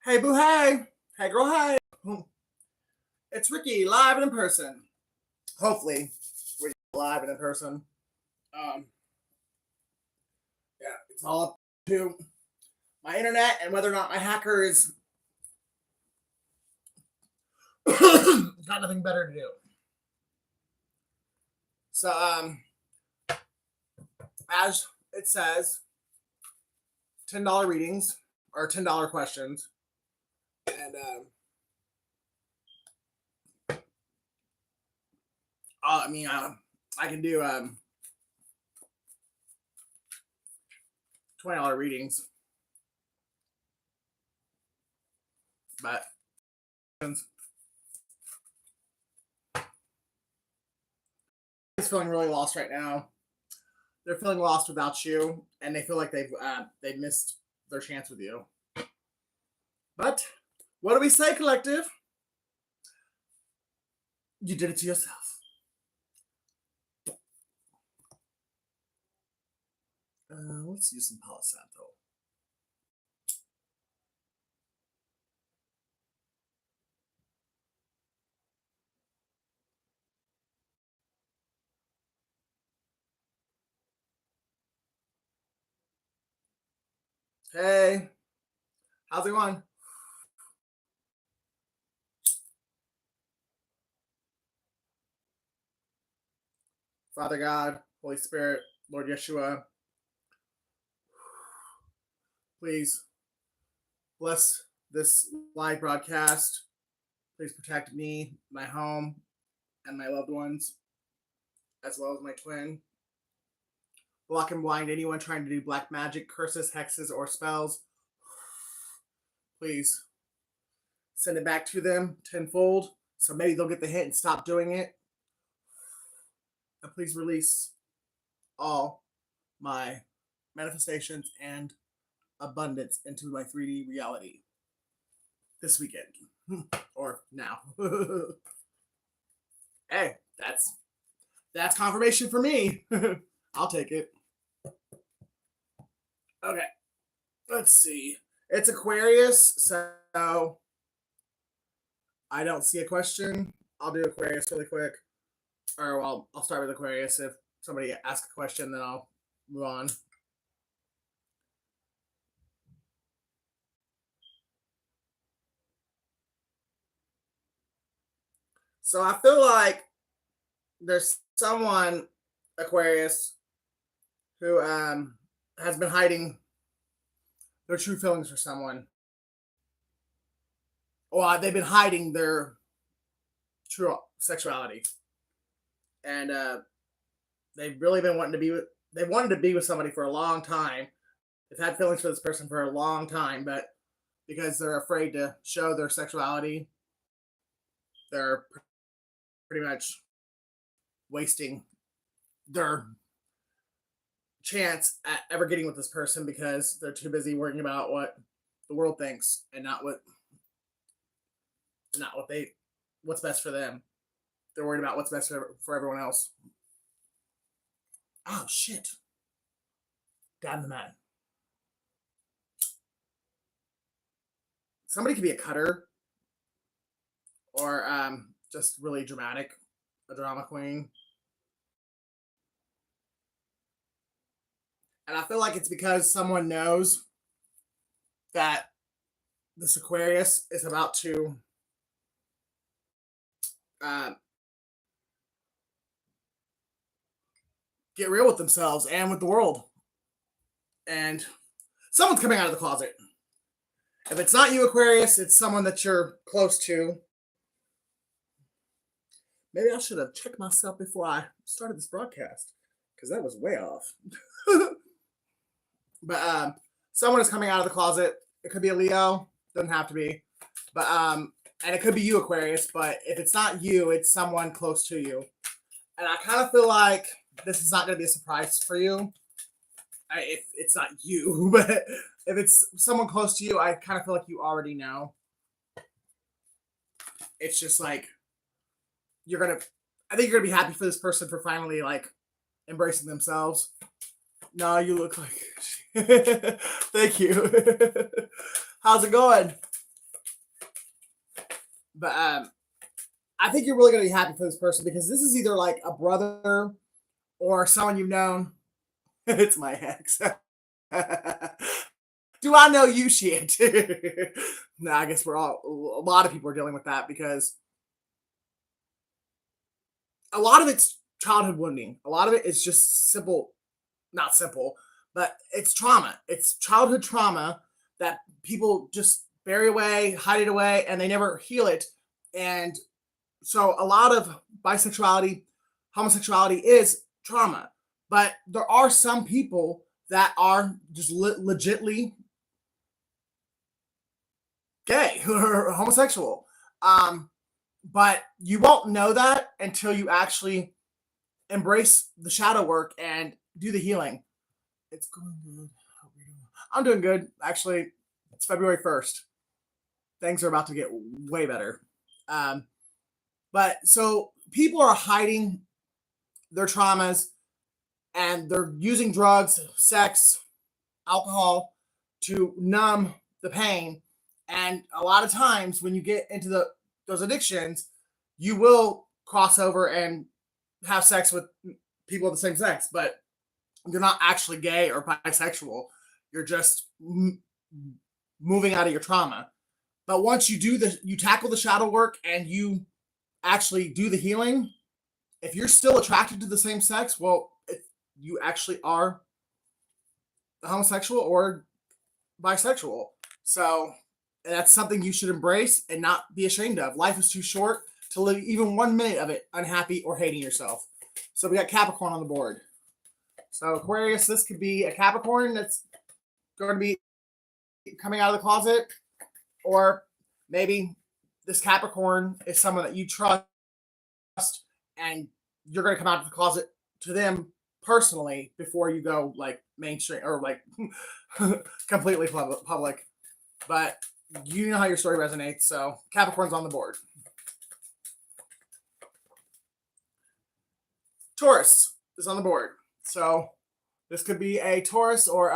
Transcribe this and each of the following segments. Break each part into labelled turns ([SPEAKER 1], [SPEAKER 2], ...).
[SPEAKER 1] Hey, boo, hey. Hey, girl, hey. It's Ricky, live and in person. Hopefully, we're live and in person. Yeah, it's all up to my internet and whether or not my hacker is got nothing better to do. So, as it says, $10 readings or $10 questions. And I can do $20 readings, but is feeling really lost right now. They're feeling lost without you, and they feel like they've missed their chance with you. But what do we say, collective? You did it to yourself. Let's use some Palo Santo. Hey, how's it going? Father God, Holy Spirit, Lord Yeshua, please bless this live broadcast. Please protect me, my home, and my loved ones, as well as my twin. Block and blind anyone trying to do black magic, curses, hexes, or spells. Please send it back to them tenfold, so maybe they'll get the hint and stop doing it. And please release all my manifestations and abundance into my 3D reality this weekend or now. Hey, that's confirmation for me. I'll take it. Okay, let's see. It's Aquarius, so I don't see a question. I'll do Aquarius really quick. Or well, I'll start with Aquarius. If somebody asks a question, then I'll move on. So I feel like there's someone, Aquarius, who has been hiding their true feelings for someone. Well, they've been hiding their true sexuality, and they've really been wanting to be with. They wanted to be with somebody for a long time. They've had feelings for this person for a long time, but because they're afraid to show their sexuality, they're pretty much wasting their chance at ever getting with this person because they're too busy worrying about what the world thinks and not what's best for them. They're worried about what's best for everyone else. Oh shit. God in the mat. Somebody could be a cutter or just really dramatic, a drama queen. And I feel like it's because someone knows that this Aquarius is about to get real with themselves and with the world. And someone's coming out of the closet. If it's not you, Aquarius, it's someone that you're close to. Maybe I should have checked myself before I started this broadcast, because that was way off. But someone is coming out of the closet. It could be a Leo. Doesn't have to be. But and it could be you, Aquarius. But if it's not you, it's someone close to you. And I kind of feel like this is not going to be a surprise for you. If it's not you, but if it's someone close to you, I kind of feel like you already know. It's just like I think you're gonna be happy for this person for finally like embracing themselves. No, you look like. Thank you. How's it going? But I think you're really going to be happy for this person because this is either like a brother or someone you've known. It's my ex. Do I know you shit? No, I guess a lot of people are dealing with that because a lot of it's childhood wounding. A lot of it is just simple, not simple, but it's trauma. It's childhood trauma that people just bury away, hide it away, and they never heal it. And so a lot of bisexuality, homosexuality is trauma. But there are some people that are just legitly gay or homosexual. But you won't know that until you actually embrace the shadow work and do the healing. It's going good. I'm doing good. Actually, it's February 1st. Things are about to get way better. But so people are hiding their traumas and they're using drugs, sex, alcohol to numb the pain. And a lot of times when you get into those addictions, you will cross over and have sex with people of the same sex, but you're not actually gay or bisexual. You're just moving out of your trauma. But once you tackle the shadow work and you actually do the healing, if you're still attracted to the same sex, well, you actually are homosexual or bisexual. So that's something you should embrace and not be ashamed of. Life is too short to live even 1 minute of it unhappy or hating yourself. So we got Capricorn on the board. So Aquarius, this could be a Capricorn that's going to be coming out of the closet, or maybe this Capricorn is someone that you trust and you're going to come out of the closet to them personally before you go like mainstream or like completely public. But you know how your story resonates. So Capricorn's on the board. Taurus is on the board. So this could be a Taurus or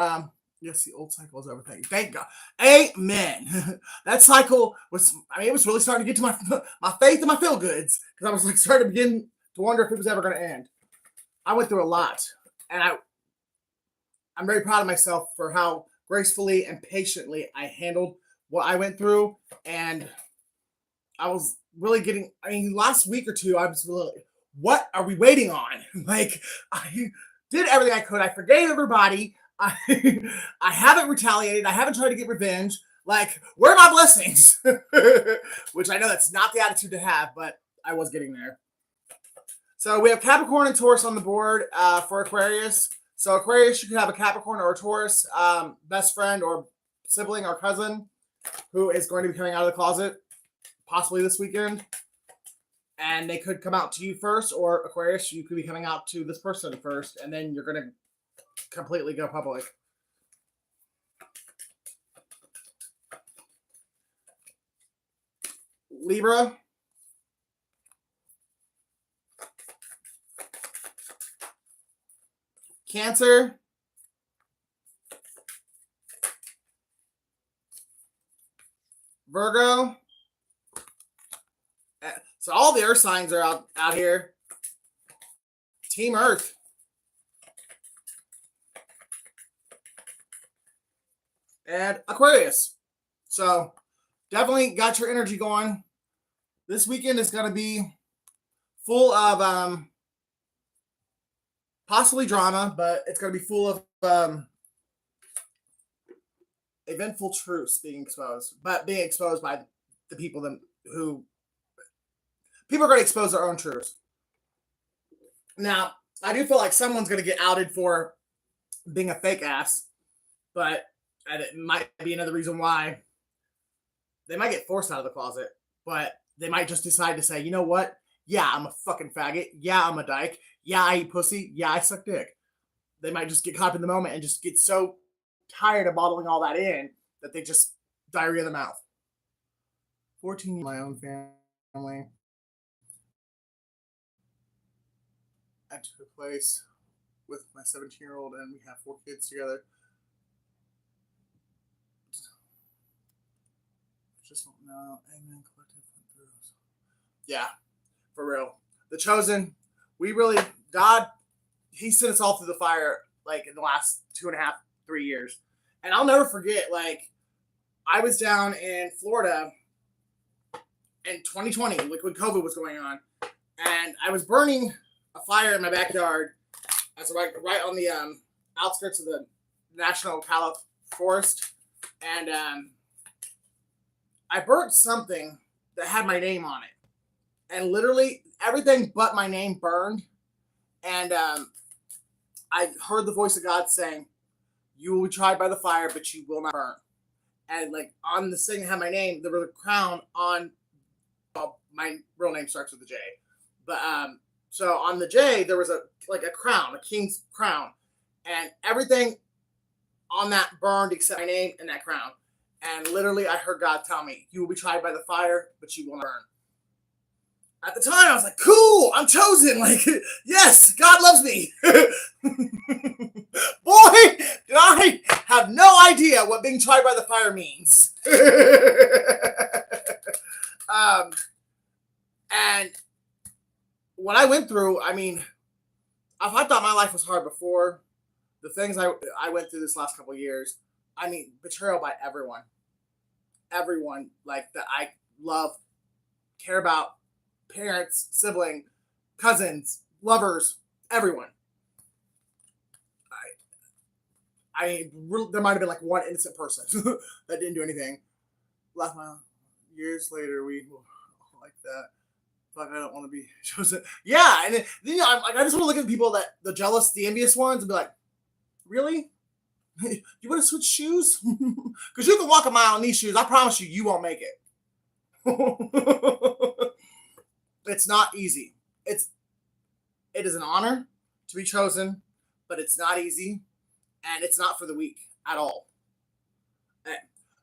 [SPEAKER 1] yes, the old cycle is over. Thank God. Amen. That cycle was, it was really starting to get to my faith and my feel goods because I was like starting to begin to wonder if it was ever going to end. I went through a lot, and I'm very proud of myself for how gracefully and patiently I handled what I went through. And I was really last week or two, I was really, what are we waiting on? Like, I did everything I could. I forgave everybody. I haven't retaliated. I haven't tried to get revenge. Like, where are my blessings? Which I know that's not the attitude to have, but I was getting there. So we have Capricorn and Taurus on the board for Aquarius. So Aquarius, you could have a Capricorn or a Taurus best friend or sibling or cousin who is going to be coming out of the closet possibly this weekend. And they could come out to you first, or Aquarius, you could be coming out to this person first, and then you're going to completely go public. Libra. Cancer. Virgo. So all the earth signs are out here. Team Earth. And Aquarius. So definitely got your energy going. This weekend is going to be full of possibly drama, but it's going to be full of eventful truths being exposed, but being exposed by the people who people are going to expose their own truths. Now, I do feel like someone's going to get outed for being a fake ass, but it might be another reason why they might get forced out of the closet, but they might just decide to say, you know what? Yeah, I'm a fucking faggot. Yeah, I'm a dyke. Yeah, I eat pussy. Yeah, I suck dick. They might just get caught up in the moment and just get so tired of bottling all that in that they just diarrhea the mouth. 14 my own family. I took a place with my 17-year-old and we have 4 kids together. Just no. Amen. Yeah, for real. The chosen. We really God. He sent us all through the fire like in the last 2.5, 3 years, and I'll never forget. Like I was down in Florida in 2020, like when COVID was going on, and I was burning a fire in my backyard. I was right on the outskirts of the National Calif Forest, and I burnt something that had my name on it, and literally everything but my name burned. And I heard the voice of God saying, "You will be tried by the fire, but you will not burn." And like on the thing that had my name, there was a crown on. Well, my real name starts with a J, but so on the J there was a crown, a king's crown, and everything on that burned except my name and that crown. And literally, I heard God tell me, "You will be tried by the fire, but you will not burn." At the time, I was like, "Cool, I'm chosen." Like, yes, God loves me. Boy, did I have no idea what being tried by the fire means. And what I went through, I mean, if I thought my life was hard before, the things I went through this last couple of years, I mean, betrayal by everyone like that I love, care about, parents, sibling, cousins, lovers, everyone. There might have been like one innocent person that didn't do anything. Last years later, we like that. Fuck, I don't want to be chosen. Yeah, and then, I'm like, I just want to look at people the jealous, the envious ones, and be like, really? You want to switch shoes? Because you can walk a mile in these shoes. I promise you, you won't make it. It's not easy. It is an honor to be chosen, but it's not easy, and it's not for the weak at all. Hey,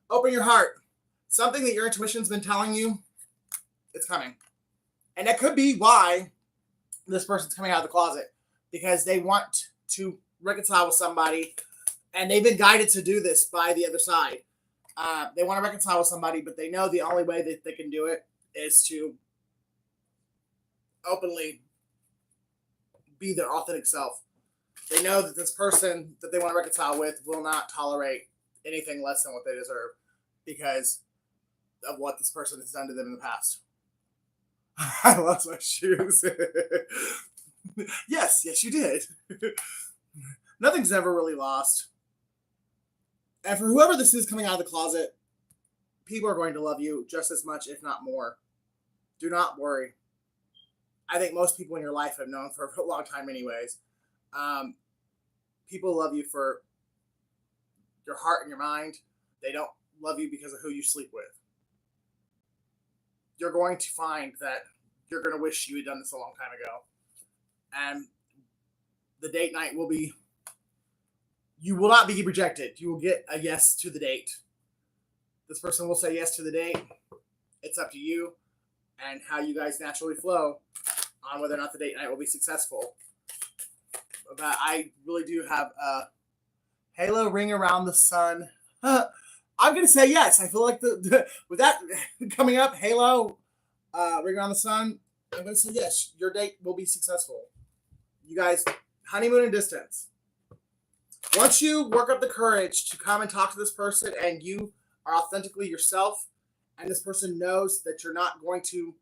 [SPEAKER 1] open your heart. Something that your intuition's been telling you, it's coming. And that could be why this person's coming out of the closet, because they want to reconcile with somebody, and they've been guided to do this by the other side. They want to reconcile with somebody, but they know the only way that they can do it is to openly be their authentic self. They know that this person that they want to reconcile with will not tolerate anything less than what they deserve because of what this person has done to them in the past. I lost my shoes. Yes, you did. Nothing's ever really lost. And for whoever this is coming out of the closet, people are going to love you just as much, if not more. Do not worry. I think most people in your life have known for a long time anyways. People love you for your heart and your mind. They don't love you because of who you sleep with. You're going to find that you're going to wish you had done this a long time ago. And the date night will be, you will not be rejected. You will get a yes to the date. This person will say yes to the date. It's up to you and how you guys naturally flow on whether or not the date night will be successful. But I really do have a halo ring around the sun. I'm going to say yes. I feel like with that coming up, halo ring around the sun, I'm going to say yes. Your date will be successful. You guys, honeymoon in distance. Once you work up the courage to come and talk to this person and you are authentically yourself, and this person knows that you're not going to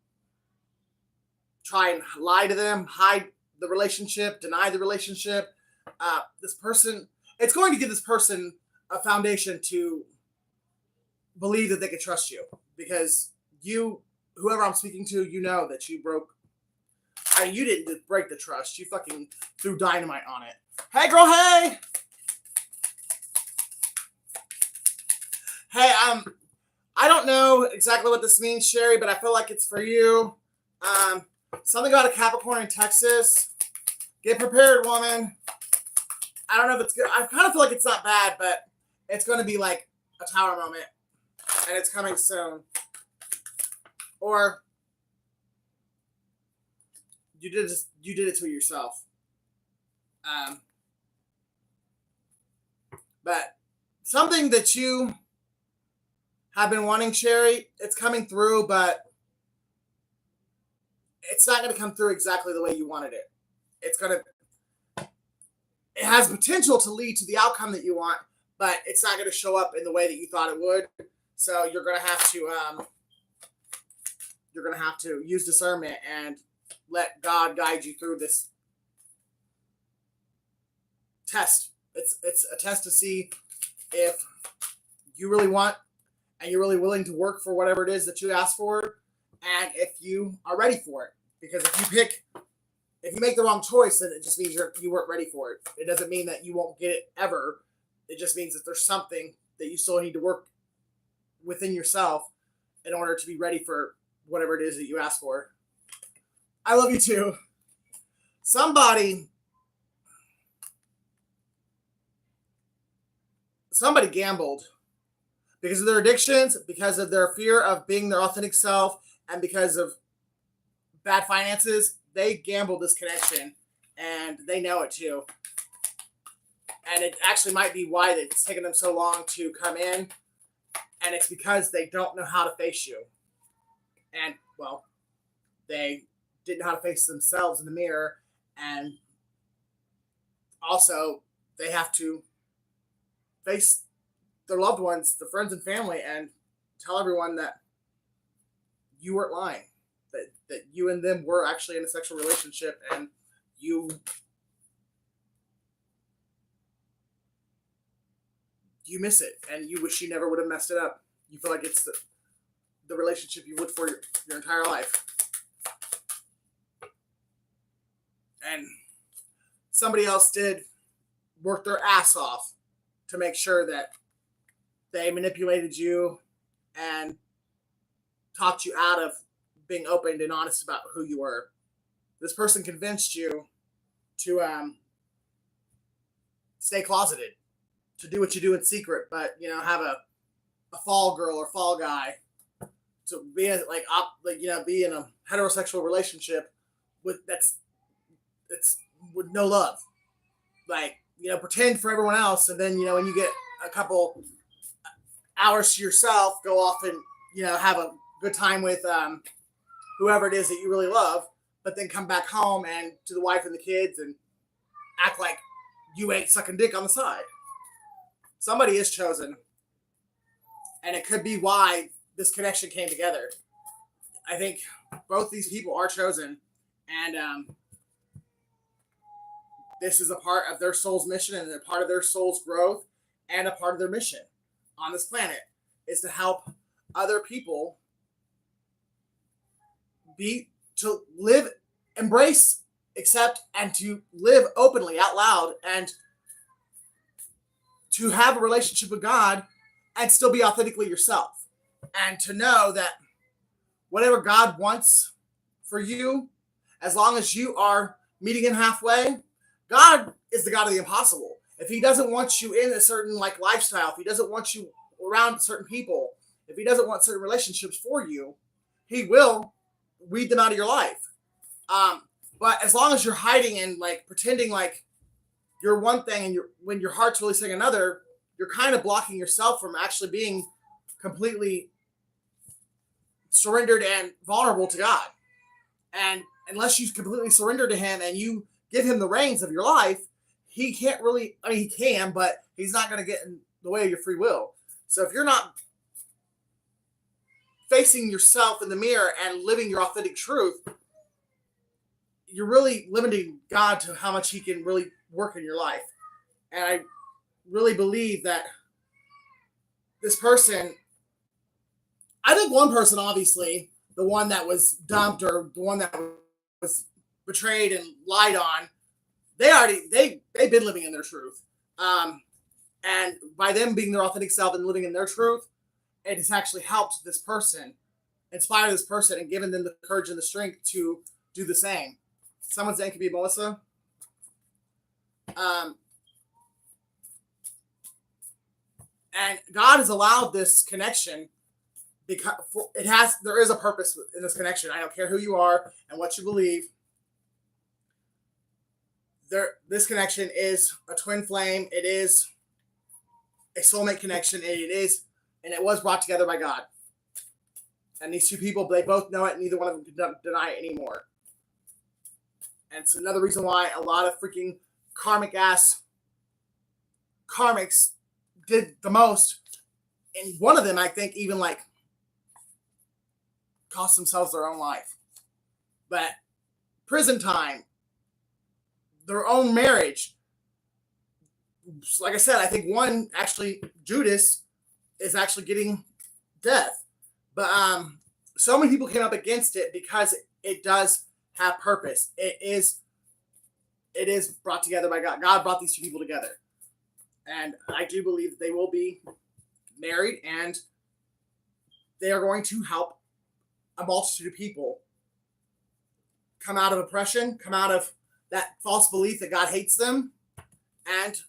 [SPEAKER 1] try and lie to them, hide the relationship, deny the relationship, this person, it's going to give this person a foundation to believe that they can trust you, because you, whoever I'm speaking to, you know that you you didn't break the trust. You fucking threw dynamite on it. Hey, girl, hey! Hey, I don't know exactly what this means, Sherry, but I feel like it's for you. Something about a Capricorn in Texas. Get prepared, woman. I don't know if it's good. I kind of feel like it's not bad, but it's going to be like a tower moment, and it's coming soon. Or you did it to yourself. But something that you have been wanting, Sherry. It's coming through, but it's not going to come through exactly the way you wanted it. It has potential to lead to the outcome that you want, but it's not going to show up in the way that you thought it would. So you're going to have to use discernment and let God guide you through this test. It's a test to see if you really want and you're really willing to work for whatever it is that you ask for, and if you are ready for it. Because if you make the wrong choice, then it just means you weren't ready for it. It doesn't mean that you won't get it ever. It just means that there's something that you still need to work within yourself in order to be ready for whatever it is that you ask for. I love you too. Somebody gambled because of their addictions, because of their fear of being their authentic self, and because of bad finances. They gambled this connection, and they know it too. And it actually might be why it's taken them so long to come in, and it's because they don't know how to face you. And, well, they didn't know how to face themselves in the mirror, and also they have to face their loved ones, their friends and family, and tell everyone that you weren't lying, that you and them were actually in a sexual relationship, and you miss it, and you wish you never would have messed it up. You feel like it's the relationship you looked for your entire life. And somebody else did work their ass off to make sure that they manipulated you and talked you out of being open and honest about who you were. This person convinced you to stay closeted, to do what you do in secret, but have a fall girl or fall guy, to be be in a heterosexual relationship it's with no love. Pretend for everyone else, and then when you get a couple hours to yourself, go off and have a good time with whoever it is that you really love, but then come back home and to the wife and the kids and act like you ain't sucking dick on the side. Somebody is chosen, and it could be why this connection came together. I think both these people are chosen, and this is a part of their soul's mission, and a part of their soul's growth, and a part of their mission on this planet is to help other people to live, embrace, accept, and to live openly out loud, and to have a relationship with God and still be authentically yourself, and to know that whatever God wants for you, as long as you are meeting him halfway, God is the God of the impossible. If he doesn't want you in a certain lifestyle, if he doesn't want you around certain people, if he doesn't want certain relationships for you, he will weed them out of your life. But as long as you're hiding and pretending like you're one thing, and when your heart's really saying another, you're kind of blocking yourself from actually being completely surrendered and vulnerable to God. And unless you completely surrender to him and you give him the reins of your life, he can't really, he can, but he's not going to get in the way of your free will. So if you're not facing yourself in the mirror and living your authentic truth, you're really limiting God to how much he can really work in your life. And I really believe that this person, I think one person, obviously, the one that was dumped or the one that was betrayed and lied on, they've been living in their truth. And by them being their authentic self and living in their truth, it has actually helped this person, inspire this person, and given them the courage and the strength to do the same. Someone's name could be Melissa. And God has allowed this connection because there is a purpose in this connection. I don't care who you are and what you believe. This connection is a twin flame. It is a soulmate connection, and it is and it was brought together by God. And these two people, they both know it, and neither one of them can deny it anymore. And it's another reason why a lot of freaking karmics did the most. And one of them, I think, even like cost themselves their own life. But prison time, their own marriage. Like I said, I think one, actually, Judas, is actually getting death. But so many people came up against it because it does have purpose. It is brought together by God. God brought these two people together. And I do believe that they will be married, and they are going to help a multitude of people come out of oppression, come out of that false belief that God hates them, and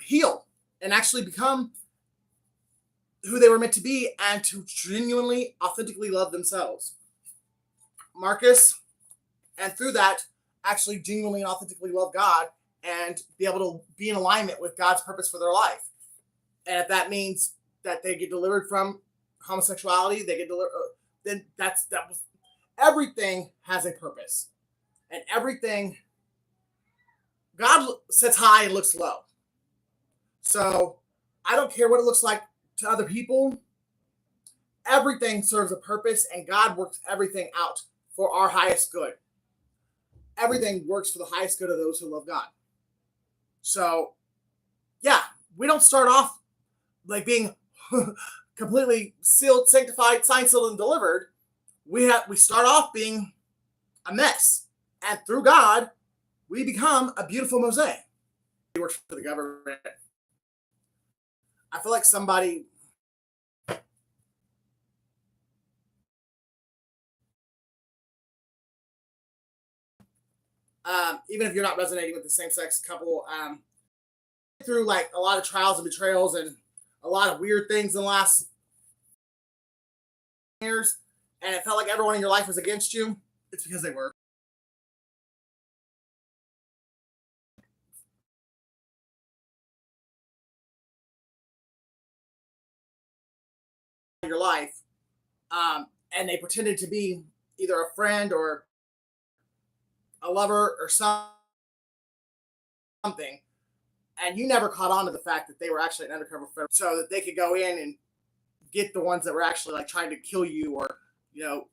[SPEAKER 1] heal and actually become who they were meant to be, and to genuinely, authentically love themselves. Marcus, and through that, actually genuinely and authentically love God and be able to be in alignment with God's purpose for their life. And if that means that they get delivered from homosexuality, they get delivered, then that was everything has a purpose. And everything, God sits high and looks low. So I don't care what it looks like to other people. Everything serves a purpose, and God works everything out for our highest good. Everything works for the highest good of those who love God. So, yeah, we don't start off like being completely sealed, sanctified, signed, sealed, and delivered. We start off being a mess, and through God, we become a beautiful mosaic. He works for the government. I feel like somebody even if you're not resonating with the same-sex couple, through like a lot of trials and betrayals and a lot of weird things in the last years, and it felt like everyone in your life was against you, it's because they were. Your life, and they pretended to be either a friend or a lover or something, and you never caught on to the fact that they were actually an undercover friend, so that they could go in and get the ones that were actually like trying to kill you, or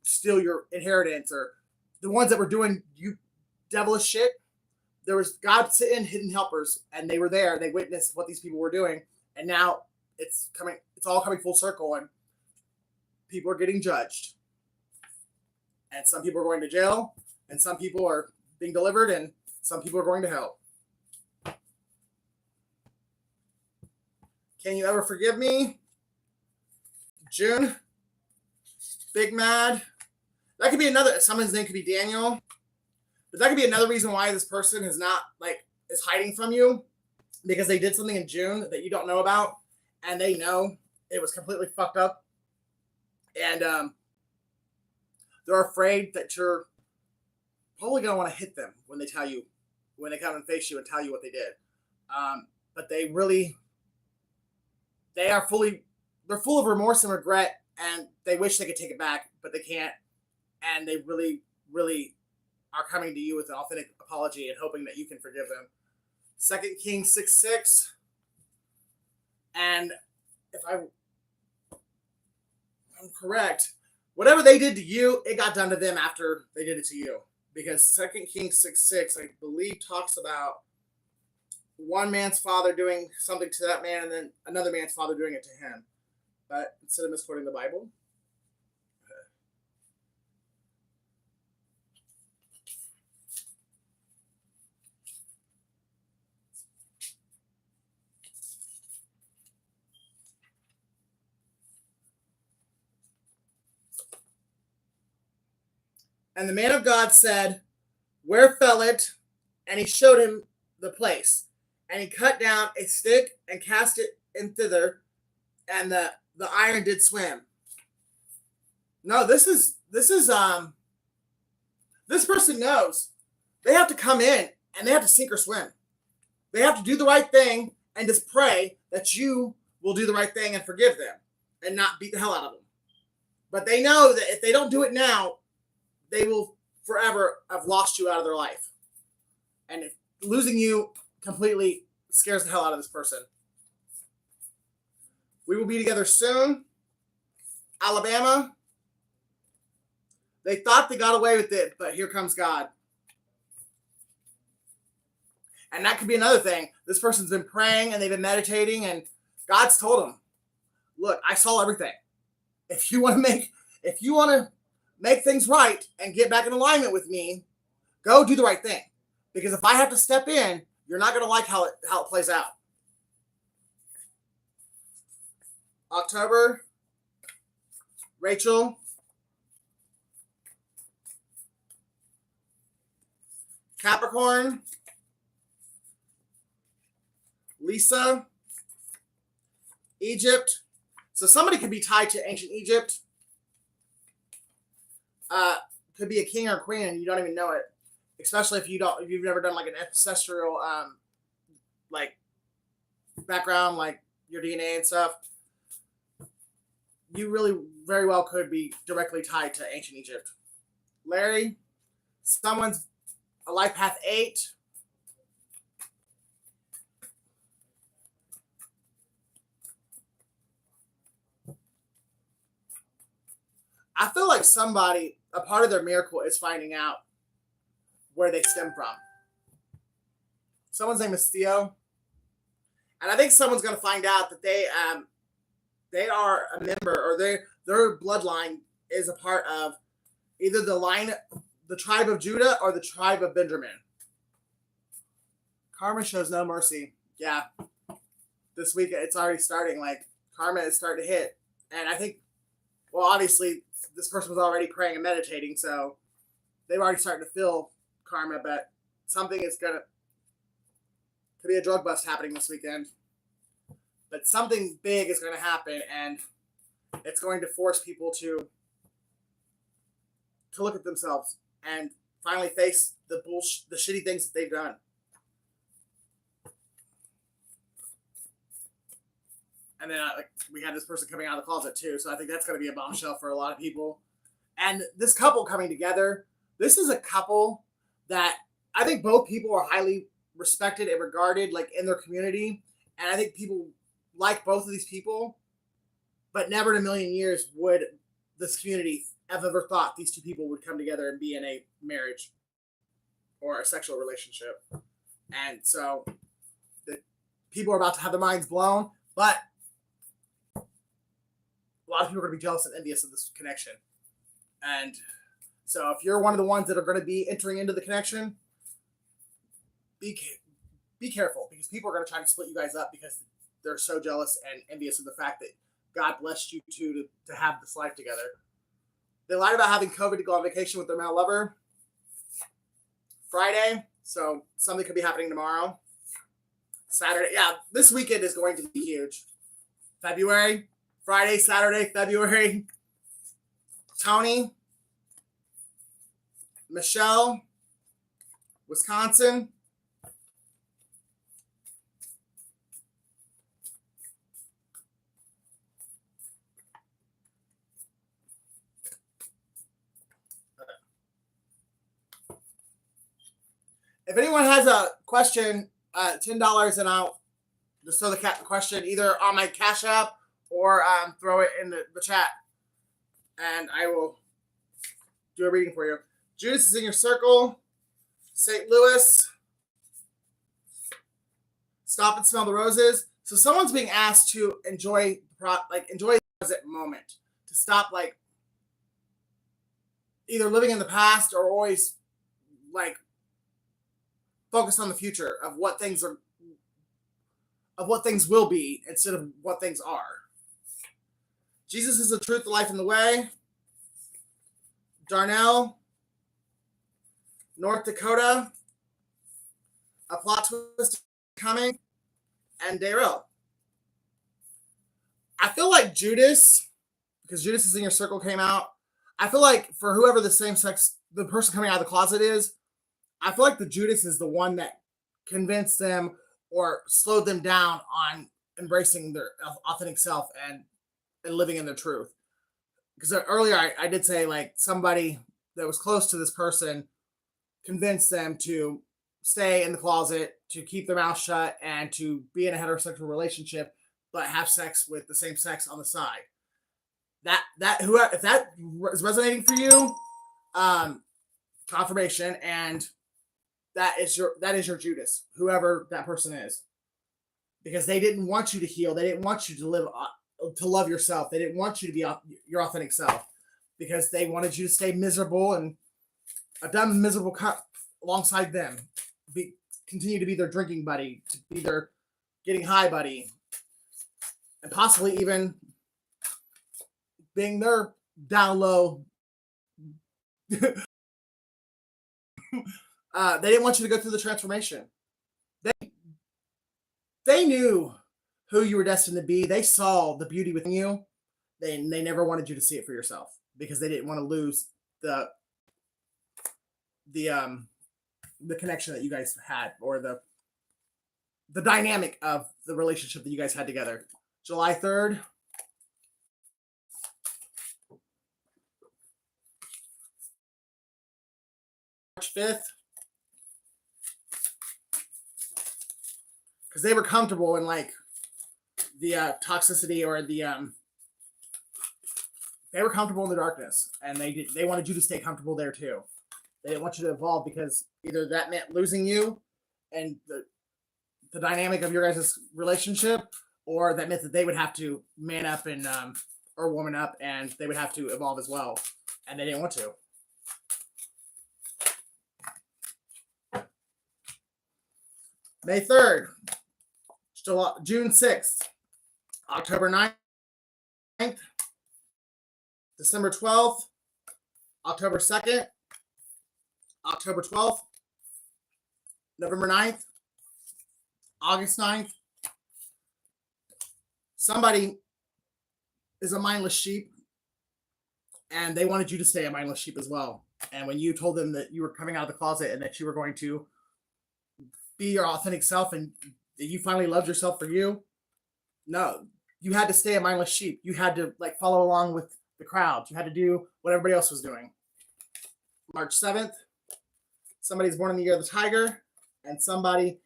[SPEAKER 1] steal your inheritance, or the ones that were doing you devilish shit. There was God sitting hidden helpers, and they were there. They witnessed what these people were doing, and now it's all coming full circle, and people are getting judged, and some people are going to jail, and some people are being delivered, and some people are going to hell. Can you ever forgive me? June, Big Mad. That could be another. Someone's name could be Daniel, but that could be another reason why this person is hiding from you, because they did something in June that you don't know about, and they know it was completely fucked up. And they're afraid that you're probably going to want to hit them when they come and face you and tell you what they did. But they're full of remorse and regret, and they wish they could take it back, but they can't. And they really, really are coming to you with an authentic apology and hoping that you can forgive them. 2 Kings 6:6. And if I'm correct, whatever they did to you, it got done to them after they did it to you. Because 2 Kings 6:6, I believe, talks about one man's father doing something to that man, and then another man's father doing it to him. But instead of misquoting the Bible, and the man of God said, "Where fell it?" And he showed him the place. And he cut down a stick and cast it in thither, and the iron did swim. No, this person knows they have to come in and they have to sink or swim. They have to do the right thing and just pray that you will do the right thing and forgive them. and not beat the hell out of them. But they know that if they don't do it now, they will forever have lost you out of their life. And losing you completely scares the hell out of this person. We will be together soon. Alabama. They thought they got away with it, but here comes God. And that could be another thing. This person's been praying and they've been meditating, and God's told them, look, I saw everything. If you want to make things right and get back in alignment with me, go do the right thing. Because if I have to step in, you're not going to like how it plays out. October, Rachel, Capricorn, Lisa, Egypt. So somebody could be tied to ancient Egypt. Could be a king or queen and you don't even know it. Especially if you've never done like an ancestral like background, like your DNA and stuff. You really very well could be directly tied to ancient Egypt. Larry, someone's a life path 8. I feel like somebody, a part of their miracle is finding out where they stem from. Someone's name is Theo. And I think someone's going to find out that they are a member, or their bloodline is a part of either the tribe of Judah or the tribe of Benjamin. Karma shows no mercy. Yeah. This week it's already starting. Like, karma is starting to hit. And I think, well, obviously this person was already praying and meditating, so they've already started to feel karma, but something is could be a drug bust happening this weekend. But something big is going to happen, and it's going to force people to look at themselves and finally face the shitty things that they've done. And then we had this person coming out of the closet too, so I think that's going to be a bombshell for a lot of people. And this couple coming together, this is a couple that I think both people are highly respected and regarded, like, in their community. And I think people like both of these people, but never in a million years would this community have ever thought these two people would come together and be in a marriage or a sexual relationship. And so the people are about to have their minds blown, but a lot of people are going to be jealous and envious of this connection. And so if you're one of the ones that are going to be entering into the connection, be careful, because people are going to try to split you guys up because they're so jealous and envious of the fact that God blessed you two to have this life together. They lied about having COVID to go on vacation with their male lover Friday, so something could be happening tomorrow. Saturday, yeah, this weekend is going to be huge. February, Friday, Saturday, February. Tony, Michelle, Wisconsin. If anyone has a question, $10, and I'll just throw the question either on my Cash App or throw it in the chat, and I will do a reading for you. Judas is in your circle. St. Louis. Stop and smell the roses. So someone's being asked to enjoy the present moment, to stop either living in the past or always focus on the future of what things will be instead of what things are. Jesus is the truth, the life, and the way. Darnell, North Dakota, a plot twist coming, and Daryl. I feel like Judas, because Judas is in your circle, came out. I feel like for whoever the person coming out of the closet is, I feel like the Judas is the one that convinced them or slowed them down on embracing their authentic self and and living in their truth. Because earlier I did say like somebody that was close to this person convinced them to stay in the closet, to keep their mouth shut, and to be in a heterosexual relationship, but have sex with the same sex on the side. If that is resonating for you, confirmation, and that is your Judas, whoever that person is, because they didn't want you to heal. They didn't want you to love yourself. They didn't want you to be your authentic self, because they wanted you to stay miserable and a dumb, miserable cup alongside them. Continue to be their drinking buddy, to be their getting high buddy, and possibly even being their down low. They didn't want you to go through the transformation. They knew who you were destined to be. They saw the beauty within you. They never wanted you to see it for yourself, because they didn't want to lose the connection that you guys had, or the dynamic of the relationship that you guys had together. July 3rd. March 5th. Because they were comfortable in like the toxicity, or they were comfortable in the darkness, and they wanted you to stay comfortable there too. They didn't want you to evolve, because either that meant losing you and the dynamic of your guys' relationship, or that meant that they would have to man up and or woman up, and they would have to evolve as well, and they didn't want to. May 3rd, June 6th, October 9th, December 12th, October 2nd, October 12th, November 9th, August 9th. Somebody is a mindless sheep, and they wanted you to stay a mindless sheep as well. And when you told them that you were coming out of the closet and that you were going to be your authentic self, and that you finally loved yourself for you, no, you had to stay a mindless sheep. You had to like follow along with the crowd. You had to do what everybody else was doing. March 7th, somebody's born in the year of the tiger, and somebody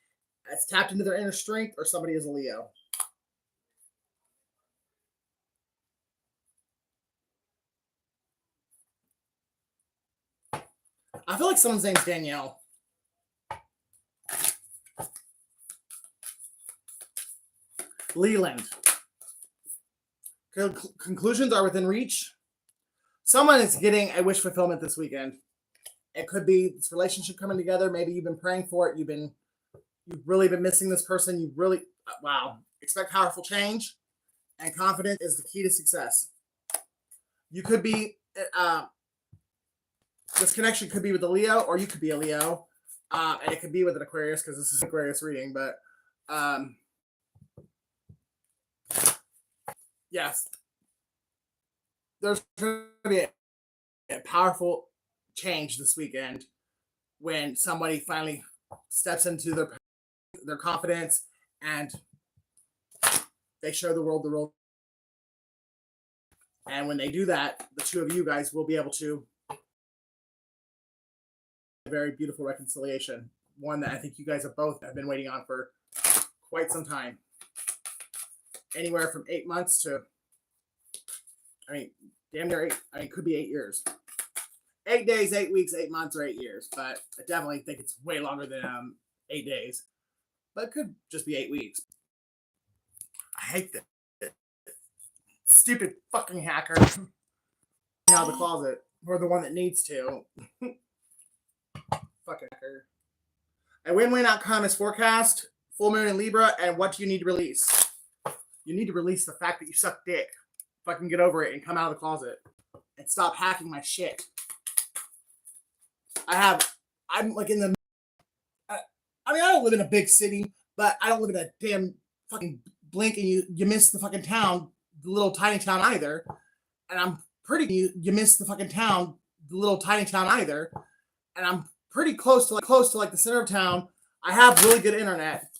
[SPEAKER 1] has tapped into their inner strength, or somebody is a Leo. I feel like someone's name's Danielle. Leland. Conclusions are within reach. Someone is getting a wish fulfillment this weekend. It could be this relationship coming together. Maybe you've been praying for it. You've really been missing this person. You really, wow. Expect powerful change, and confidence is the key to success. You could be, this connection could be with a Leo, or you could be a Leo, and it could be with an Aquarius, because this is an Aquarius reading, but yes, there's going to be a powerful change this weekend when somebody finally steps into their confidence, and they show the world the real. And when they do that, the two of you guys will be able to a very beautiful reconciliation, one that I think you guys have both been waiting on for quite some time. Anywhere from 8 months to, damn near 8. It could be 8 years. 8 days, 8 weeks, 8 months, or 8 years. But I definitely think it's way longer than 8 days. But it could just be 8 weeks. I hate that stupid fucking hacker out of the closet, or the one that needs to. Fucking hacker. A win-win outcome is forecast. Full moon in Libra, and what do you need to release? You need to release the fact that you suck dick. Fucking get over it and come out of the closet. And stop hacking my shit. I'm like in the... I don't live in a big city, but I don't live in a damn fucking blink and you miss the fucking town, the little tiny town either. And I'm pretty... You miss the fucking town, the little tiny town either. And I'm pretty close to like the center of town. I have really good internet.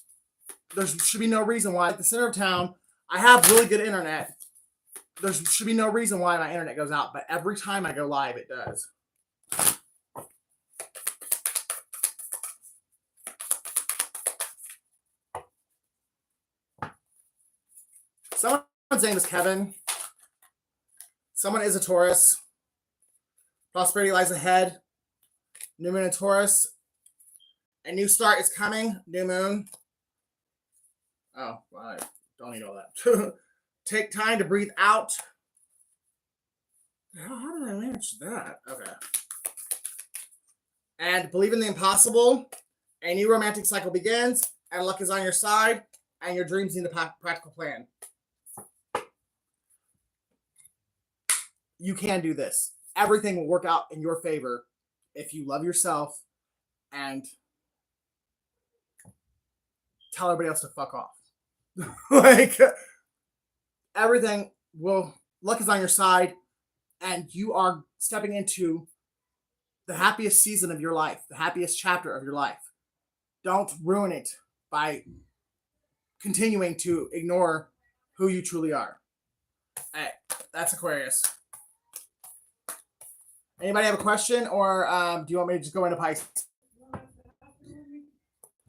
[SPEAKER 1] There should be no reason why. At the center of town, I have really good internet. there should be no reason why my internet goes out, but every time I go live, it does. Someone's name is Kevin. Someone is a Taurus. Prosperity lies ahead. New moon in Taurus. A new start is coming. New moon. Oh, well, I don't need all that. Take time to breathe out. How did I manage that? Okay. And believe in the impossible. A new romantic cycle begins, and luck is on your side, and your dreams need a practical plan. You can do this. Everything will work out in your favor if you love yourself and tell everybody else to fuck off. Like, everything will, luck is on your side, and you are stepping into the happiest season of your life, the happiest chapter of your life. Don't ruin it by continuing to ignore who you truly are. Hey, that's Aquarius. Anybody have a question, or do you want me to just go into Pisces?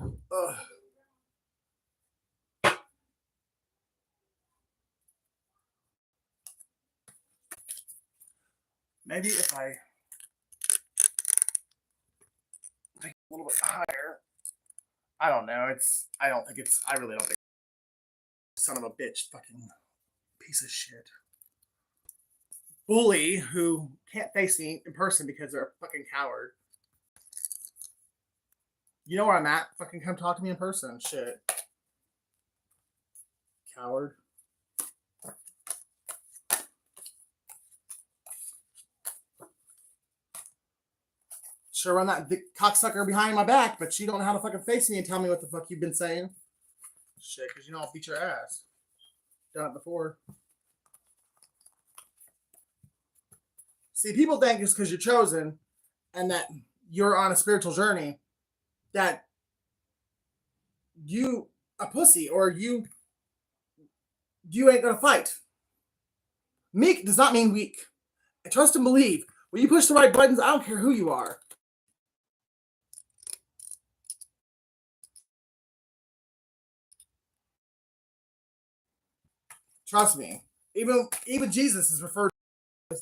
[SPEAKER 1] Ugh. Maybe if I think a little bit higher. I don't know. I really don't think. Son of a bitch, fucking piece of shit. Bully who can't face me in person because they're a fucking coward. You know where I'm at? Fucking come talk to me in person. Shit. Coward. Sure run that cocksucker behind my back, but you don't know how to fucking face me and tell me what the fuck you've been saying. Shit, because you know I'll beat your ass. Done it before. See, people think just because you're chosen and that you're on a spiritual journey that you a pussy or you ain't gonna fight. Meek does not mean weak. I trust and believe. When you push the right buttons, I don't care who you are. Trust me. Even Jesus is referred to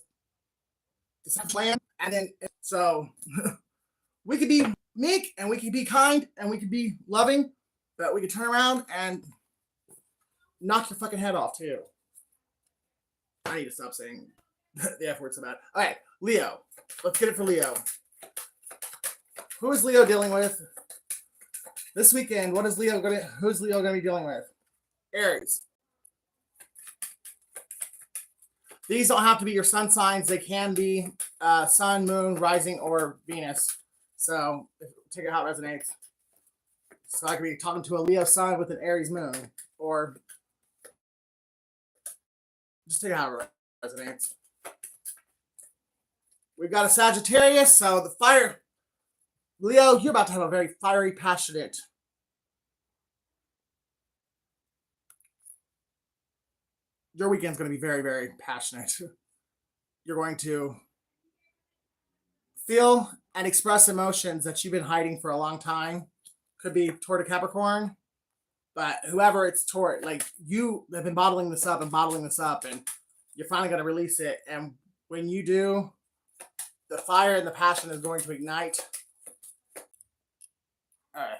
[SPEAKER 1] as a plan, and then so we could be meek and we could be kind and we could be loving, but we could turn around and knock your fucking head off too. I need to stop saying the F word so bad. All right, Leo. Let's get it for Leo. Who is Leo dealing with this weekend? Who's Leo gonna be dealing with? Aries. These don't have to be your sun signs. They can be sun, moon, rising, or Venus. So take it how it resonates. So I could be talking to a Leo sun with an Aries moon, or just take it how it resonates. We've got a Sagittarius, so the fire. Leo, you're about to have a very fiery, passionate. Your weekend's going to be very, very passionate. You're going to feel and express emotions that you've been hiding for a long time. Could be toward a Capricorn, but whoever it's toward, like you have been bottling this up, and you're finally going to release it. And when you do, the fire and the passion is going to ignite. All right.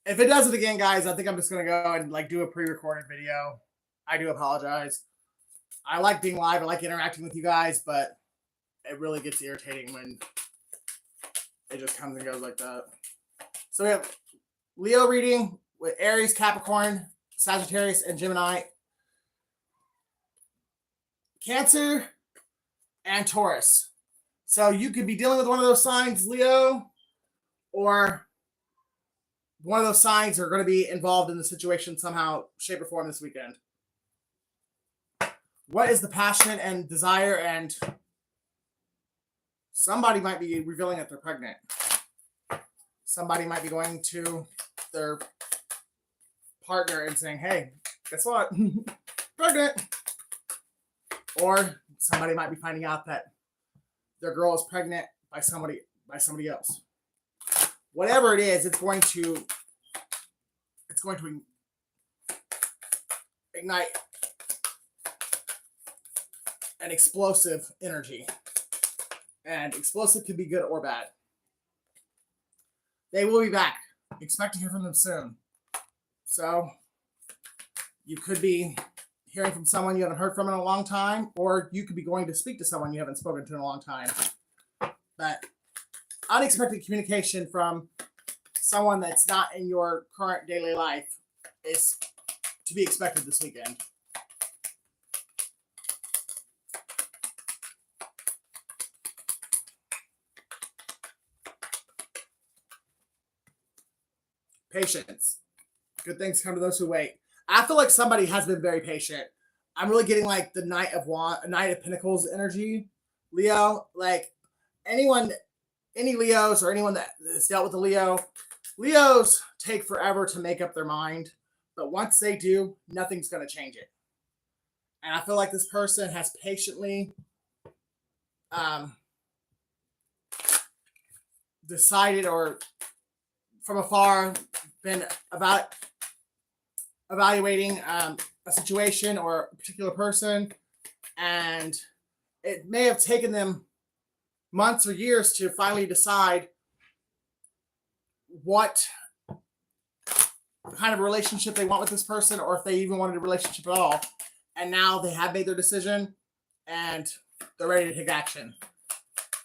[SPEAKER 1] If it does it again, guys, I think I'm just going to go and like do a pre-recorded video. I do apologize. I like being live. I like interacting with you guys, but it really gets irritating when it just comes and goes like that. So we have Leo reading with Aries, Capricorn, Sagittarius, and Gemini. Cancer and Taurus. So you could be dealing with one of those signs, Leo, or one of those signs are going to be involved in the situation somehow, shape, or form this weekend. What is the passion and desire? And somebody might be revealing that they're pregnant. Somebody might be going to their partner and saying, hey, guess what? Pregnant. or somebody might be finding out that their girl is pregnant by somebody else. Whatever it is, it's going to ignite an explosive energy. And explosive can be good or bad. They will be back. Expect to hear from them soon. So you could be hearing from someone you haven't heard from in a long time, or you could be going to speak to someone you haven't spoken to in a long time. But unexpected communication from someone that's not in your current daily life is to be expected this weekend. Patience. Good things come to those who wait. I feel like somebody has been very patient. I'm really getting like the Knight of Pentacles energy, Leo. Like any Leos or anyone that has dealt with a Leo, Leos take forever to make up their mind, but once they do, nothing's going to change it. And I feel like this person has patiently decided, or from afar, been evaluating a situation or a particular person, and it may have taken them months or years to finally decide what kind of relationship they want with this person, or if they even wanted a relationship at all. And now they have made their decision and they're ready to take action.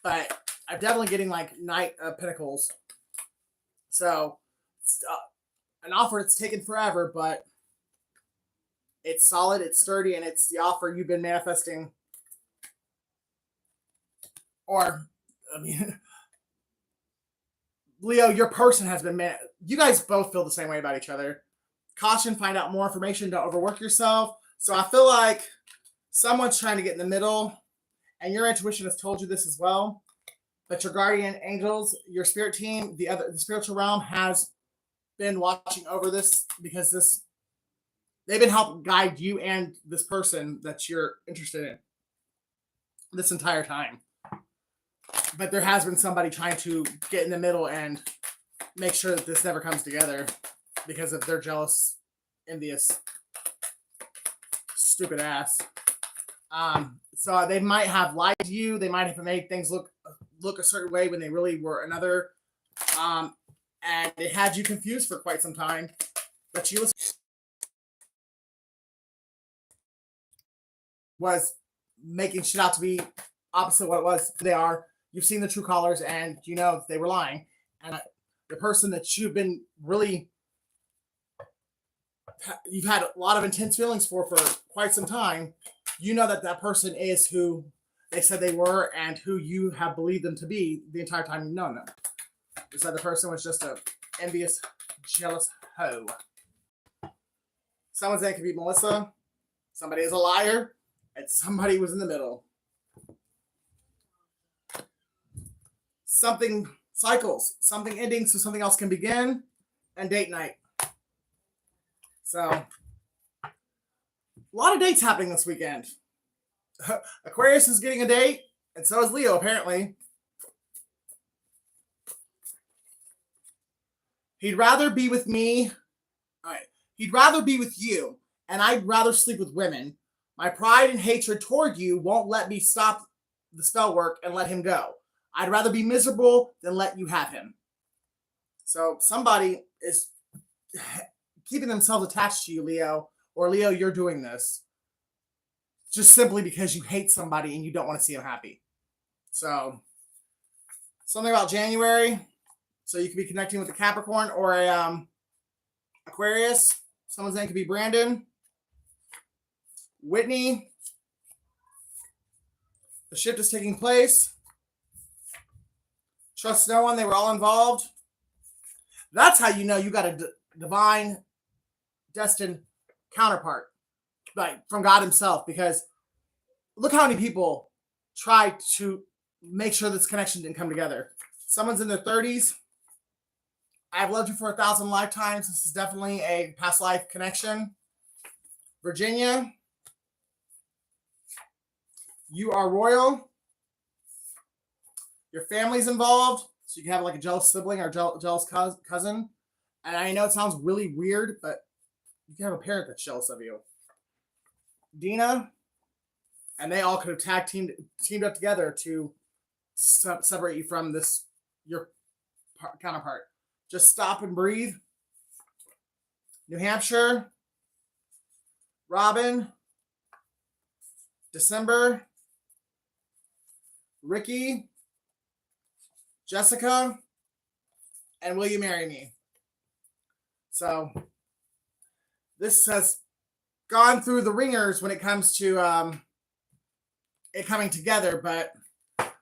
[SPEAKER 1] But I'm definitely getting like Knight of Pentacles. So it's an offer that's taken forever, but it's solid, it's sturdy, and it's the offer you've been manifesting. Or, I mean, Leo, your person has been you guys both feel the same way about each other. Caution, find out more information, don't overwork yourself. So I feel like someone's trying to get in the middle, and your intuition has told you this as well. But your guardian angels, your spirit team, the spiritual realm has been watching over this, because they've been helping guide you and this person that you're interested in this entire time. But there has been somebody trying to get in the middle and make sure that this never comes together because of their jealous, envious, stupid ass. So they might have lied to you. They might have made things look a certain way when they really were another. And it had you confused for quite some time. But you was making shit out to be opposite what it was. They are. You've seen the true colors, and you know that they were lying. And the person that you've been you've had a lot of intense feelings for quite some time, you know that person is who they said they were and who you have believed them to be the entire time you've known them. This other person was just a envious, jealous hoe. Someone's name could be Melissa. Somebody is a liar, and somebody was in the middle. Something cycles, something ending so something else can begin, and date night. So, a lot of dates happening this weekend. Aquarius is getting a date, and so is Leo, apparently. He'd rather be with me. All right. He'd rather be with you, and I'd rather sleep with women. My pride and hatred toward you won't let me stop the spell work and let him go. I'd rather be miserable than let you have him. So somebody is keeping themselves attached to you, Leo, or Leo, you're doing this just simply because you hate somebody and you don't want to see them happy. So something about January. So you could be connecting with a Capricorn or a Aquarius. Someone's name could be Brandon, Whitney. The shift is taking place. Trust no one. They were all involved. That's how you know you got a divine, destined counterpart, like from God himself. Because look how many people tried to make sure this connection didn't come together. Someone's in their 30s. I've loved you for 1,000 lifetimes. This is definitely a past life connection. Virginia. You are royal. Your family's involved. So you can have like a jealous sibling or jealous cousin. And I know it sounds really weird, but you can have a parent that's jealous of you. Dina, and they all could have teamed up together to separate you from your counterpart. Just stop and breathe. New Hampshire, Robin, December, Ricky, Jessica, and will you marry me? So this has gone through the ringers when it comes to it coming together, but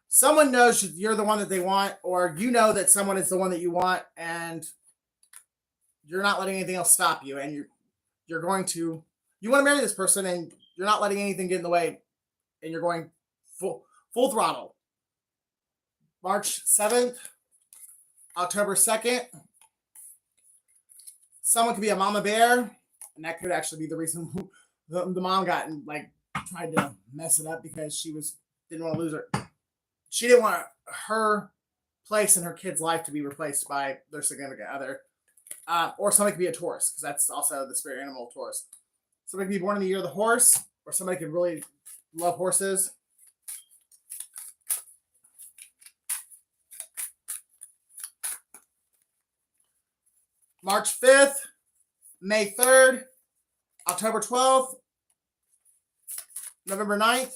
[SPEAKER 1] someone knows you're the one that they want, or you know that someone is the one that you want, and you're not letting anything else stop you, and you want to marry this person, and you're not letting anything get in the way, and you're going full throttle. March 7th, October 2nd. Someone could be a mama bear, and that could actually be the reason the mom got tried to mess it up because she didn't want to lose her. She didn't want her place in her kid's life to be replaced by their significant other. Or somebody could be a Taurus, because that's also the spirit animal, Taurus. Somebody could be born in the year of the horse, or somebody could really love horses. March 5th, May 3rd, October 12th, November 9th.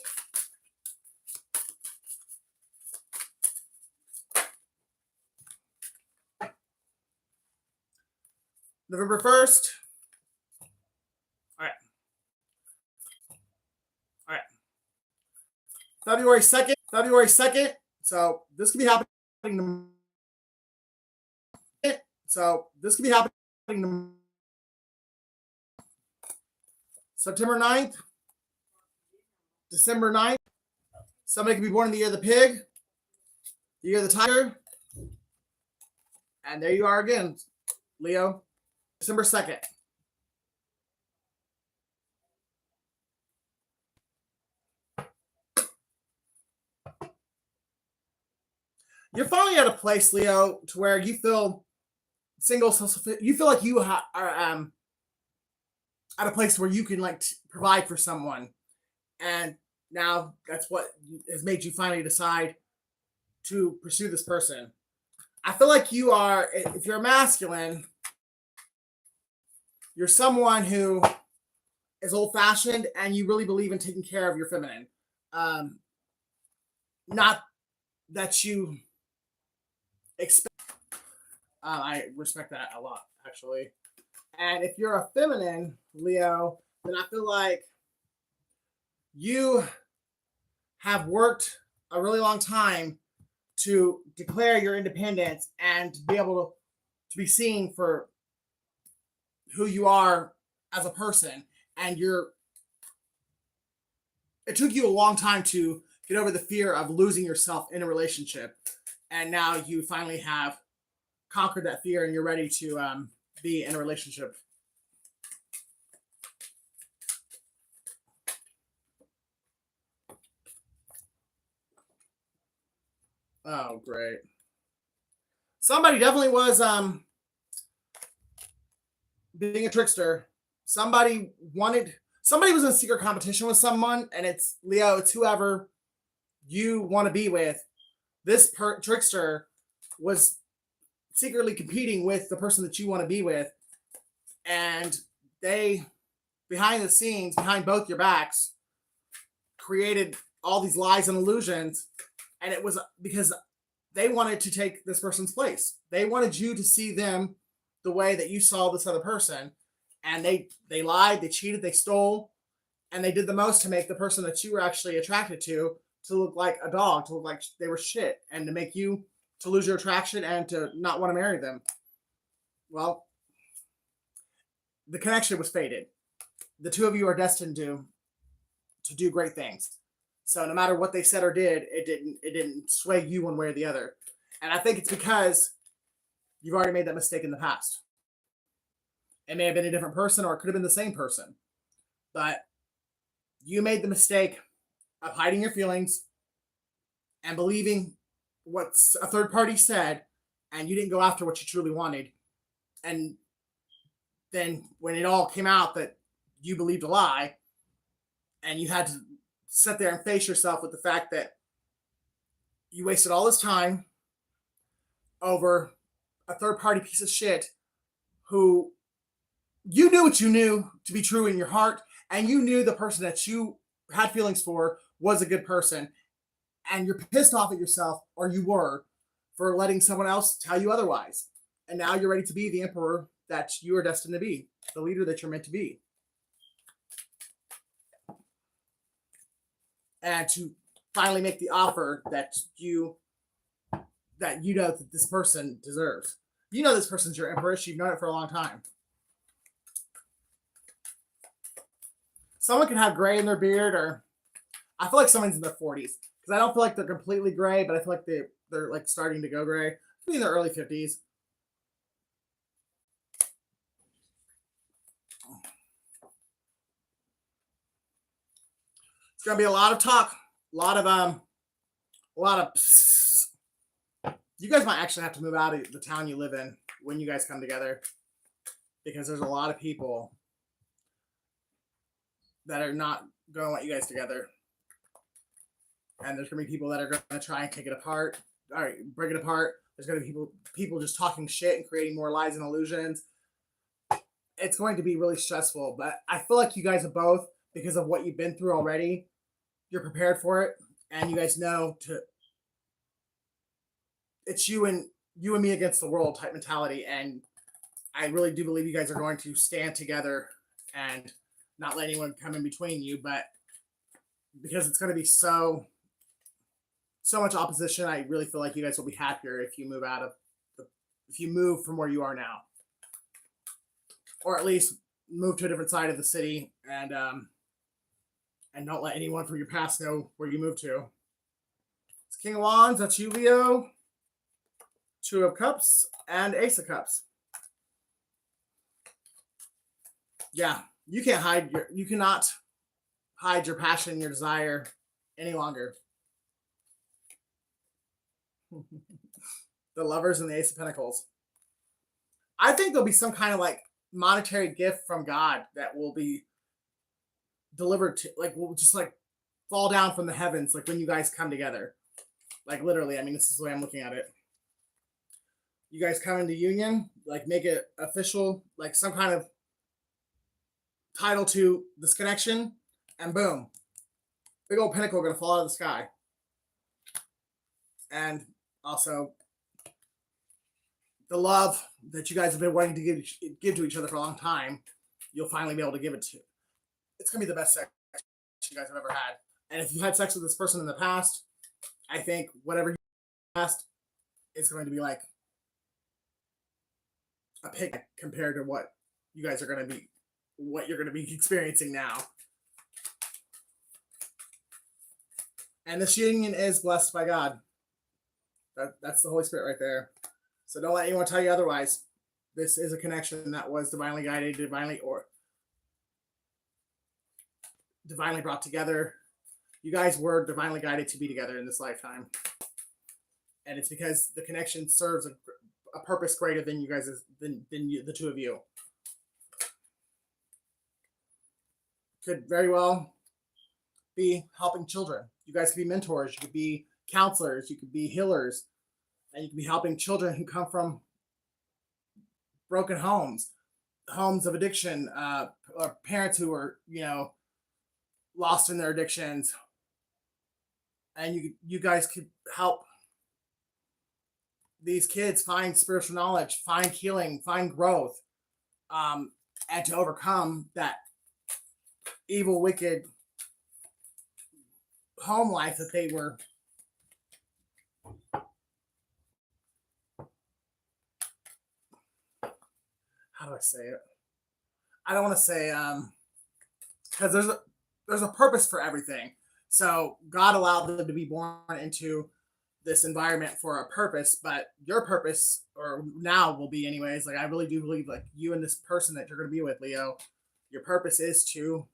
[SPEAKER 1] November 1st. All right. February 2nd. So this could be happening. September 9th. December 9th. Somebody could be born in the year of the pig, the year of the tiger. And there you are again, Leo. December 2nd. You're finally at a place, Leo, to where you feel single, you feel like you are at a place where you can provide for someone, and now that's what has made you finally decide to pursue this person. I feel like you are, if you're a masculine, you're someone who is old-fashioned and you really believe in taking care of your feminine. Not that you expect. I respect that a lot, actually. And if you're a feminine, Leo, then I feel like you have worked a really long time to declare your independence and to be able to be seen for who you are as a person. And it took you a long time to get over the fear of losing yourself in a relationship. And now you finally have conquered that fear and you're ready to be in a relationship. Oh, great. Somebody definitely was being a trickster. Somebody was in a secret competition with someone, and it's Leo, it's whoever you want to be with. This trickster was secretly competing with the person that you want to be with, and they, behind the scenes, behind both your backs, created all these lies and illusions. And it was because they wanted to take this person's place. They wanted you to see them the way that you saw this other person. And they lied, they cheated, they stole, and they did the most to make the person that you were actually attracted to look like a dog, to look like they were shit, and to make you to lose your attraction and to not want to marry them. Well, the connection was fated. The two of you are destined to do great things. So no matter what they said or did, it didn't sway you one way or the other. And I think it's because you've already made that mistake in the past. It may have been a different person, or it could have been the same person. But you made the mistake of hiding your feelings and believing what a third party said, and you didn't go after what you truly wanted. And then when it all came out that you believed a lie, and you had to sit there and face yourself with the fact that you wasted all this time over a third party piece of shit who you knew what you knew to be true in your heart, and you knew the person that you had feelings for was a good person, and you're pissed off at yourself, or you were, for letting someone else tell you otherwise. And now you're ready to be the emperor that you are destined to be, the leader that you're meant to be. And to finally make the offer that you know that this person deserves. You know this person's your empress. You've known it for a long time. Someone can have gray in their beard, or I feel like someone's in their 40s, because I don't feel like they're completely gray, but I feel like they're like starting to go gray. Maybe in their early 50s. It's gonna be a lot of talk, a lot of you guys might actually have to move out of the town you live in when you guys come together, because there's a lot of people that are not going to want you guys together, and there's going to be people that are going to try and take it apart. All right, break it apart. There's going to be people just talking shit and creating more lies and illusions. It's going to be really stressful, but I feel like you guys are both, because of what you've been through already, you're prepared for it, and you guys know it's you and me against the world type mentality, and I really do believe you guys are going to stand together and not let anyone come in between you. But because it's going to be so much opposition, I really feel like you guys will be happier if you move from where you are now, or at least move to a different side of the city, and don't let anyone from your past know where you moved to. It's King of Wands. That's you, Leo. Two of Cups and Ace of Cups. Yeah, you cannot hide your passion, your desire any longer. The Lovers and the Ace of Pentacles. I think there'll be some kind of like monetary gift from God that will be delivered to, like, will just like fall down from the heavens, like when you guys come together. Like literally, I mean, this is the way I'm looking at it. You guys come into union, like make it official, like some kind of title to this connection, and boom, big old pinnacle gonna fall out of the sky. And also the love that you guys have been wanting to give to each other for a long time, you'll finally be able to give it to. It's gonna be the best sex you guys have ever had. And if you had sex with this person in the past, I think whatever you past is going to be like a picnic compared to what you guys are going to be, what you're going to be experiencing now. And this union is blessed by God. That's the Holy Spirit right there. So don't let anyone tell you otherwise. This is a connection that was divinely guided, divinely brought together. You guys were divinely guided to be together in this lifetime. And it's because the connection serves a purpose greater than you guys, than you, the two of you. Could very well be helping children. You guys could be mentors. You could be counselors. You could be healers. And you could be helping children who come from broken homes of addiction, or parents who are, lost in their addictions. And you guys could help these kids find spiritual knowledge, find healing, find growth, and to overcome that evil, wicked home life that they were. How do I say it? I don't want to say because there's a purpose for everything. So God allowed them to be born into this environment for a purpose, but your purpose, or now will be anyways, like I really do believe, like you and this person that you're going to be with, Leo, your purpose is to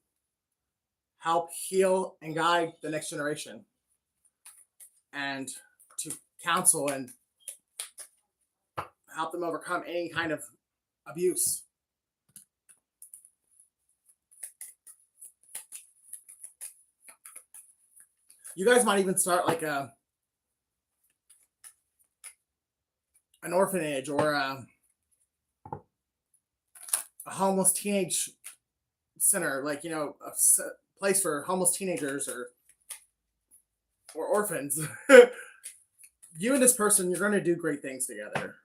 [SPEAKER 1] help heal and guide the next generation, and to counsel and help them overcome any kind of abuse. You guys might even start like an orphanage or a homeless teenage center, like, you know, a place for homeless teenagers or orphans. You and this person, you're going to do great things together.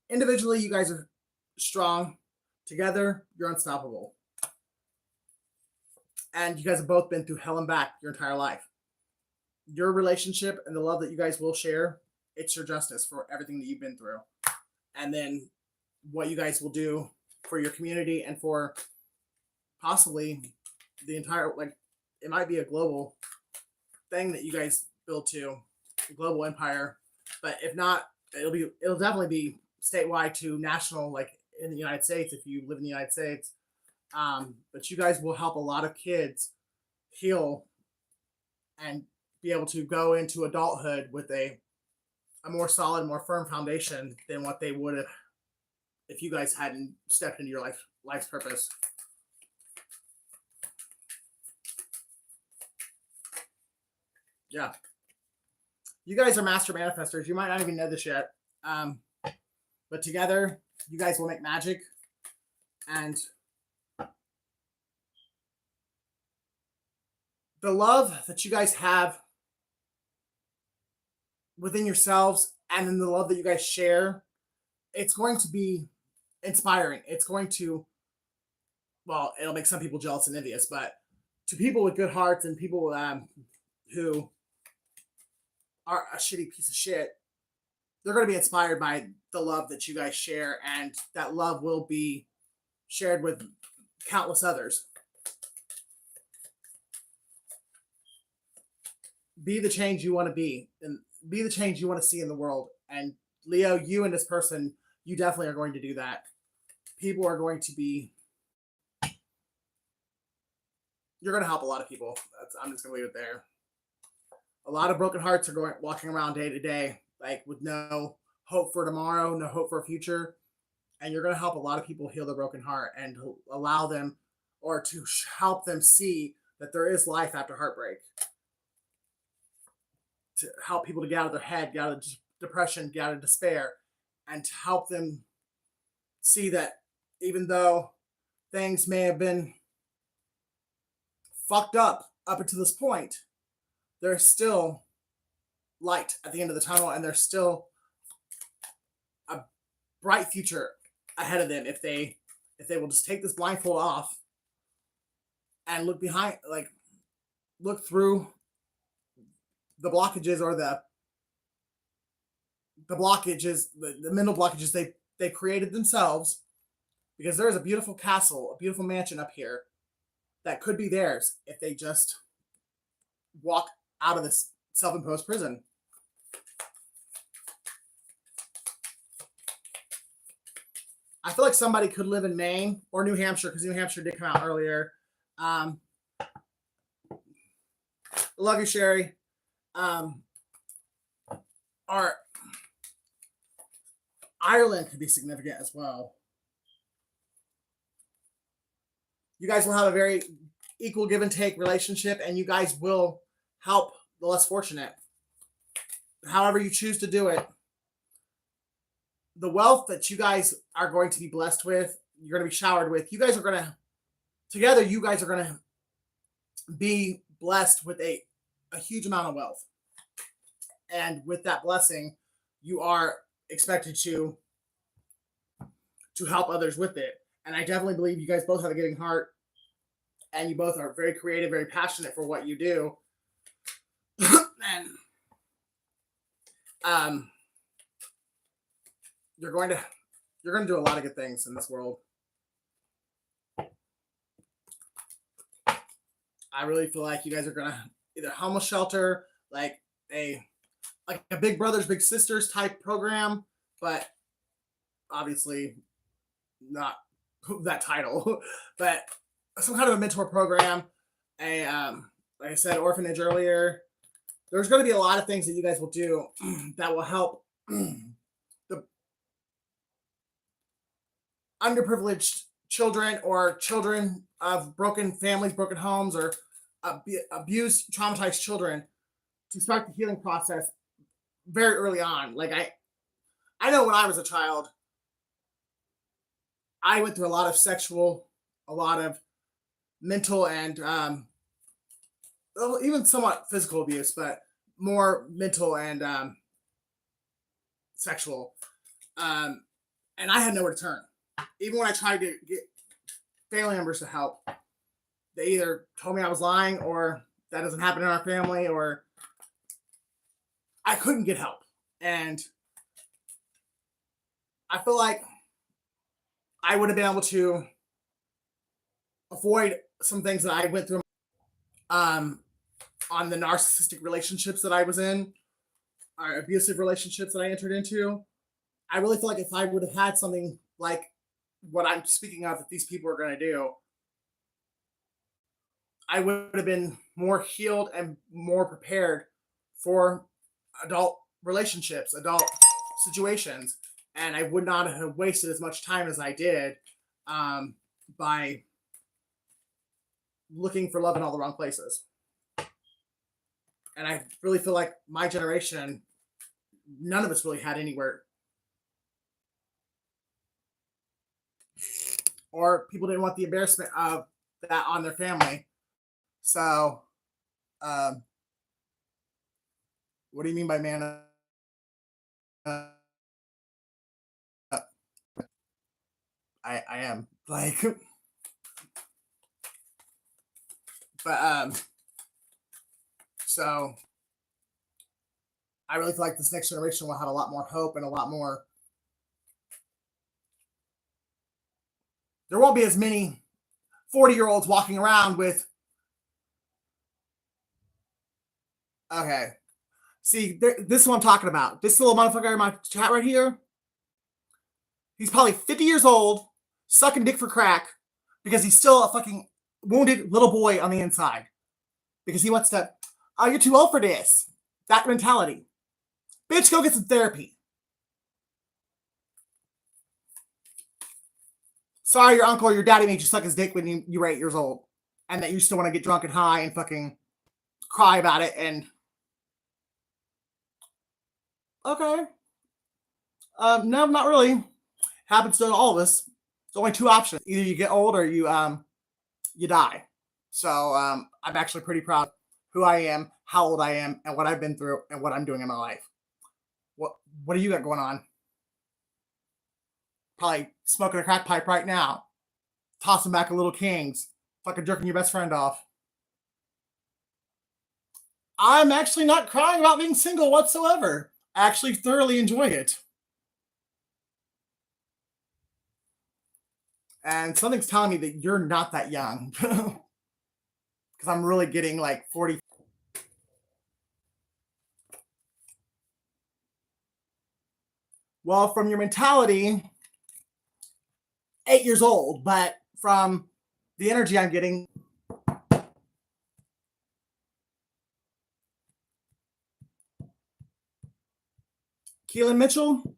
[SPEAKER 1] Individually, you guys are strong. Together, you're unstoppable. And you guys have both been through hell and back your entire life. Your relationship and the love that you guys will share, it's your justice for everything that you've been through. And then what you guys will do for your community and for possibly the entire, like, it might be a global thing that you guys build to, a global empire. But if not, it'll definitely be statewide to national, like in the United States, if you live in the United States. But you guys will help a lot of kids heal and be able to go into adulthood with a more solid, more firm foundation than what they would have if you guys hadn't stepped into your life's purpose. Yeah. You guys are master manifestors. You might not even know this yet. But together, you guys will make magic. And the love that you guys have within yourselves and in the love that you guys share, it's going to be inspiring. It's going to, well, it'll make some people jealous and envious, but to people with good hearts and people who are a shitty piece of shit, they're going to be inspired by the love that you guys share, and that love will be shared with countless others. Be the change you want to be, and be the change you want to see in the world. And Leo, you and this person, you definitely are going to do that. People are going to be, you're going to help a lot of people. I'm just going to leave it there. A lot of broken hearts are walking around day to day, like with no hope for tomorrow, no hope for a future. And you're going to help a lot of people heal their broken heart and allow them, or to help them see that there is life after heartbreak. To help people to get out of their head, get out of depression, get out of despair, and to help them see that even though things may have been fucked up until this point, there's still light at the end of the tunnel, and there's still a bright future ahead of them if they will just take this blindfold off and look behind, like look through the blockages, or the blockages, the mental blockages they created themselves, because there is a beautiful castle, a beautiful mansion up here that could be theirs if they just walk out of this self-imposed prison. I feel like somebody could live in Maine or New Hampshire, because New Hampshire did come out earlier. Love you, Sherry. Or Ireland could be significant as well. You guys will have a very equal give and take relationship, and you guys will help the less fortunate. However you choose to do it, the wealth that you guys are going to be blessed with, you're going to be showered with, you guys are going to, together, you guys are going to be blessed with a huge amount of wealth. And with that blessing, you are expected to help others with it. And I definitely believe you guys both have a giving heart, and you both are very creative, very passionate for what you do. And you're going to do a lot of good things in this world. I really feel like you guys are gonna either homeless shelter, like a Big Brothers Big Sisters type program, but obviously not that title. But some kind of a mentor program, like I said, orphanage earlier. There's going to be a lot of things that you guys will do that will help the underprivileged children or children of broken families, broken homes, or abused, traumatized children to start the healing process very early on. Like I know when I was a child, I went through a lot of mental, and even somewhat physical abuse, but more mental and sexual. And I had nowhere to turn. Even when I tried to get family members to help, they either told me I was lying, or that doesn't happen in our family, or I couldn't get help. And I feel like I would have been able to avoid some things that I went through on the narcissistic relationships that I was in, or abusive relationships that I entered into. I really feel like if I would have had something like what I'm speaking of that these people are going to do, I would have been more healed and more prepared for adult relationships, adult situations, and I would not have wasted as much time as I did by looking for love in all the wrong places. And I really feel like my generation, none of us really had anywhere, or people didn't want the embarrassment of that on their family. So, what do you mean by man? I am like, but so I really feel like this next generation will have a lot more hope and a lot more. There won't be as many 40-year-olds walking around with. Okay. See, this is what I'm talking about. This little motherfucker in my chat right here, he's probably 50 years old, sucking dick for crack, because he's still a fucking wounded little boy on the inside. Because he wants to, oh, you're too old for this. That mentality. Bitch, go get some therapy. Sorry, your uncle or your daddy made you suck his dick when you were 8 years old. And that you still want to get drunk and high and fucking cry about it. And okay. No, not really. Happens to all of us. There's only two options. Either you get old or you die. So I'm actually pretty proud of who I am, how old I am, and what I've been through, and what I'm doing in my life. What do you got going on? Probably smoking a crack pipe right now, tossing back a little Kings, fucking jerking your best friend off. I'm actually not crying about being single whatsoever. I actually thoroughly enjoy it. And something's telling me that you're not that young. Because I'm really getting like 40. Well, from your mentality, 8 years old, but from the energy I'm getting, Keelan Mitchell,